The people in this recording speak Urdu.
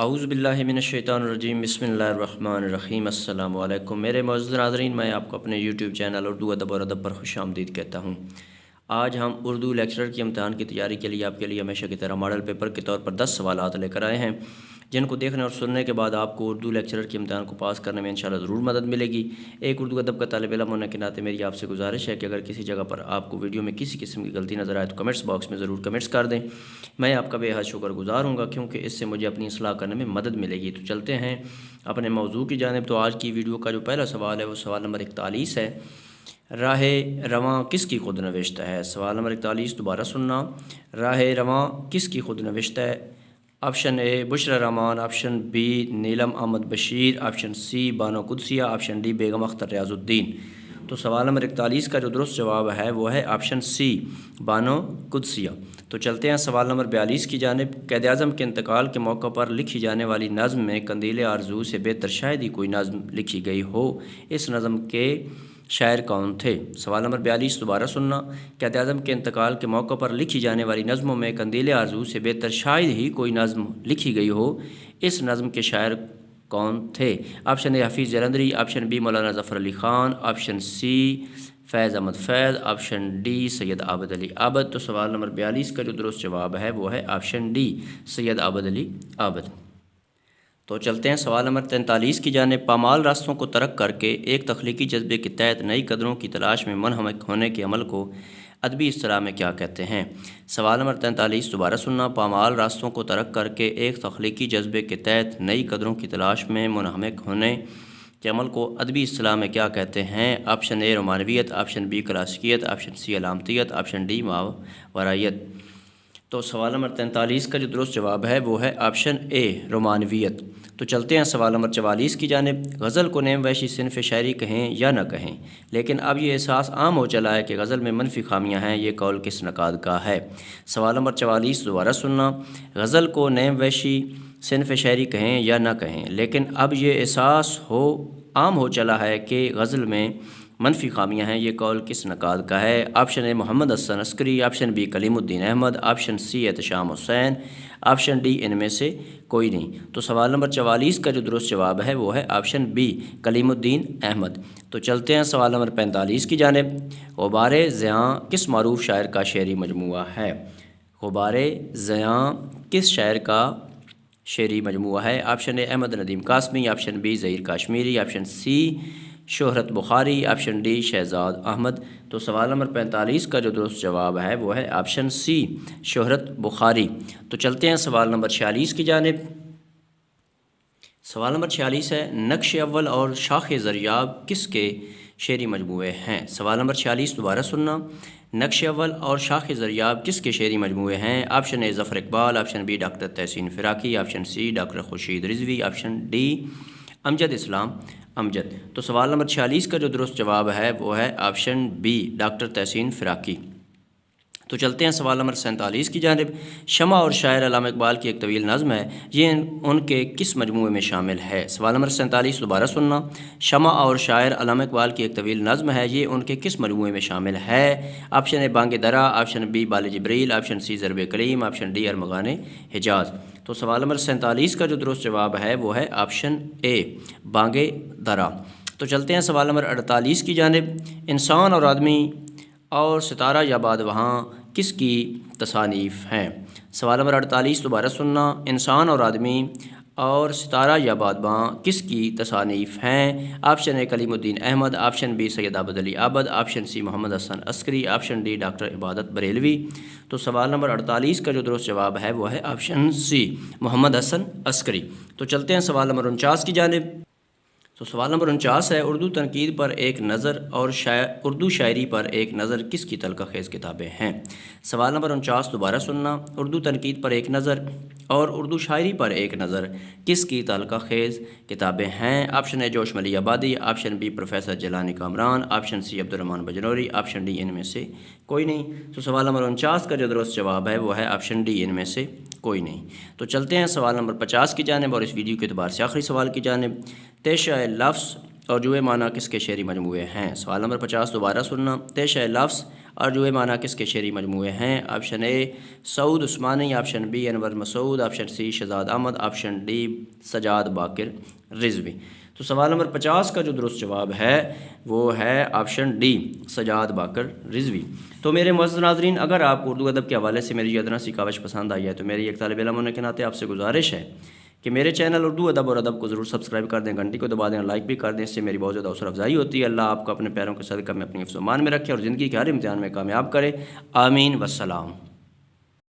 اعوذ باللہ من الشیطان الرجیم، بسم اللہ الرحمن الرحیم۔ السلام علیکم میرے معزز ناظرین، میں آپ کو اپنے یوٹیوب چینل اردو ادب اور ادب پر خوش آمدید کہتا ہوں۔ آج ہم اردو لیکچرر کی امتحان کی تیاری کے لیے آپ کے لیے ہمیشہ کی طرح ماڈل پیپر کے طور پر 10 سوالات لے کر آئے ہیں، جن کو دیکھنے اور سننے کے بعد آپ کو اردو لیکچرر کی امتحان کو پاس کرنے میں انشاءاللہ ضرور مدد ملے گی۔ ایک اردو ادب کا طالب علم ہونے کے ناطے میری آپ سے گزارش ہے کہ اگر کسی جگہ پر آپ کو ویڈیو میں کسی قسم کی غلطی نظر آئے تو کمنٹس باکس میں ضرور کمنٹس کر دیں، میں آپ کا بے حد شکر گزار ہوں گا، کیونکہ اس سے مجھے اپنی اصلاح کرنے میں مدد ملے گی۔ تو چلتے ہیں اپنے موضوع کی جانب۔ تو آج کی ویڈیو کا جو پہلا سوال ہے وہ سوال نمبر 41 ہے، راہ رواں کس کی خود نوشت ہے؟ سوال نمبر 41 دوبارہ سننا، راہ رواں کس کی خود نوشت ہے؟ Option A Bushra Rehman, option B Neelam Ahmed Bashir, option C Bano Qudsia, option D Begum Akhtar ریاض الدین۔ تو سوال نمبر 41 کا جو درست جواب ہے وہ ہے آپشن سی بانو قدسیہ۔ تو چلتے ہیں سوال نمبر 42 کی جانب۔ قائد اعظم کے انتقال کے موقع پر لکھی جانے والی نظم میں قندیل آرزو سے بہتر شاید ہی کوئی نظم لکھی گئی ہو، اس نظم کے شاعر کون تھے؟ سوال نمبر 42 دوبارہ سننا، قائد اعظم کے انتقال کے موقع پر لکھی جانے والی نظموں میں قندیل آرزو سے بہتر شاید ہی کوئی نظم لکھی گئی ہو، اس نظم کے شاعر کون تھے؟ آپشن اے حفیظ جلندری، آپشن بی مولانا ظفر علی خان، آپشن سی فیض احمد فیض، آپشن ڈی سید عابد علی عابد۔ تو سوال نمبر 42 کا جو درست جواب ہے وہ ہے آپشن ڈی سید عابد علی عابد۔ تو چلتے ہیں سوال نمبر 43 کی جانب۔ پامال راستوں کو ترک کر کے ایک تخلیقی جذبے کے تحت نئی قدروں کی تلاش میں منہمک ہونے کے عمل کو ادبی اصطلاح میں کیا کہتے ہیں؟ سوال نمبر 43 دوبارہ سننا، پامال راستوں کو ترک کر کے ایک تخلیقی جذبے کے تحت نئی قدروں کی تلاش میں منہمک ہونے کے عمل کو ادبی اصطلاح میں کیا کہتے ہیں؟ آپشن اے رومانویت، آپشن بی کلاسیکیت، آپشن سی علامتیت، آپشن ڈی ماورائیت۔ تو سوال نمبر 43 کا جو درست جواب ہے وہ ہے آپشن اے رومانویت۔ تو چلتے ہیں سوال نمبر 44 کی جانب۔ غزل کو نیم وحشی صنف شاعری کہیں یا نہ کہیں، لیکن اب یہ احساس عام ہو چلا ہے کہ غزل میں منفی خامیاں ہیں، یہ قول کس نقاد کا ہے؟ سوال نمبر 44 دوبارہ سننا، غزل کو نیم وحشی صنف شاعری کہیں یا نہ کہیں، لیکن اب یہ احساس عام ہو چلا ہے کہ غزل میں منفی خامیاں ہیں، یہ قول کس نقاد کا ہے؟ آپشن اے محمد حسن عسکری، آپشن بی کلیم الدین احمد، آپشن سی احتشام حسین، آپشن ڈی ان میں سے کوئی نہیں۔ تو سوال نمبر 44 کا جو درست جواب ہے وہ ہے آپشن بی کلیم الدین احمد۔ تو چلتے ہیں سوال نمبر 45 کی جانب۔ غبار زیاں کس معروف شاعر کا شعری مجموعہ ہے؟ غبار زیاں کس شاعر کا شعری مجموعہ ہے؟ Option A Ahmad Nadeem Qasmi, option B Zaheer Kashmiri, option C Shohrat Bukhari, option D Shahzad Ahmad. تو سوال نمبر 45 کا جو درست جواب ہے وہ ہے آپشن سی شہرت بخاری۔ تو چلتے ہیں سوال نمبر 46 کی جانب۔ سوال نمبر 46 ہے، نقش اول اور شاخ زریاب کس کے شعری مجموعے ہیں؟ سوال نمبر 46 دوبارہ سننا، نقش اول اور شاخ زریاب کس کے شعری مجموعے ہیں؟ Option A Zafar Iqbal, option B doctor Tehseen Firaqi, option C doctor Khurshid Rizvi, option D Amjad Islam Amjad. تو سوال نمبر 46 کا جو درست جواب ہے وہ ہے آپشن بی ڈاکٹر تحسین فراقی۔ تو چلتے ہیں سوال نمبر 47 کی جانب۔ شمع اور شاعر علامہ اقبال کی ایک طویل نظم ہے، یہ ان کے کس مجموعے میں شامل ہے؟ سوال نمبر 47 دوبارہ سننا، شمع اور شاعر علامہ اقبال کی ایک طویل نظم ہے، یہ ان کے کس مجموعے میں شامل ہے؟ آپشن اے بانگ درا، آپشن بی بال جبریل، آپشن سی ضرب کلیم، آپشن ڈی ارمغان حجاز۔ تو سوال نمبر 47 کا جو درست جواب ہے وہ ہے آپشن اے بانگ درا۔ تو چلتے ہیں سوال نمبر 48 کی جانب۔ انسان اور آدمی اور ستارہ یا باد وہاں کس کی تصانیف ہیں؟ سوال نمبر 48 دوبارہ سننا، انسان اور آدمی اور ستارہ یا باد وہاں کس کی تصانیف ہیں؟ آپشن اے کلیم الدین احمد، آپشن بی سید عابد علی عابد، آپشن سی محمد حسن عسکری، آپشن ڈی ڈاکٹر عبادت بریلوی۔ تو سوال نمبر 48 کا جو درست جواب ہے وہ ہے آپشن سی محمد حسن عسکری۔ تو چلتے ہیں سوال نمبر 49 کی جانب۔ تو سوال نمبر 49 ہے، اردو تنقید پر ایک نظر اور اردو شاعری پر ایک نظر کس کی تلقہ خیز کتابیں ہیں؟ سوال نمبر 49 دوبارہ سننا، اردو تنقید پر ایک نظر اور اردو شاعری پر ایک نظر کس کی تلقہ خیز کتابیں ہیں؟ آپشن اے Josh Malihabadi, option B professor Jilani Kamran, option C Abdur Rahman Bijnori, option D ان میں سے کوئی نہیں۔ تو سوال نمبر 49 کا جو درست جواب ہے وہ ہے آپشن ڈی ان میں سے کوئی نہیں۔ تو چلتے ہیں سوال نمبر 50 کی جانب اور اس ویڈیو کے اعتبار سے آخری سوال کی جانب۔ تیشہ لفظ اور جوئے معنی کس کے شعری مجموعے ہیں؟ سوال نمبر 50 دوبارہ سننا۔ طے شہ لفظ اور جوئے معنی کس کے شعری مجموعے ہیں؟ Option A Saud Usmani, option B Anwar Masood, option C Shahzad Ahmad, option D Sajjad Baqir Rizvi. تو سوال نمبر 50 کا جو درست جواب ہے وہ ہے آپشن ڈی سجاد باقر رضوی۔ تو میرے معزز ناظرین، اگر آپ کو اردو ادب کے حوالے سے میری یہ ادنا سی کاوش پسند آئی ہے تو میری ایک طالب علم ہونے کے ناطے آپ سے گزارش ہے کہ میرے چینل اردو ادب اور ادب کو ضرور سبسکرائب کر دیں، گھنٹی کو دبا دیں، لائک بھی کر دیں، اس سے میری بہت زیادہ حوصلہ افزائی ہوتی ہے۔ اللہ آپ کو اپنے پیروں کے صدقہ میں اپنی حفظ و امان میں رکھے اور زندگی کے ہر امتحان میں کامیاب کرے، آمین والسلام۔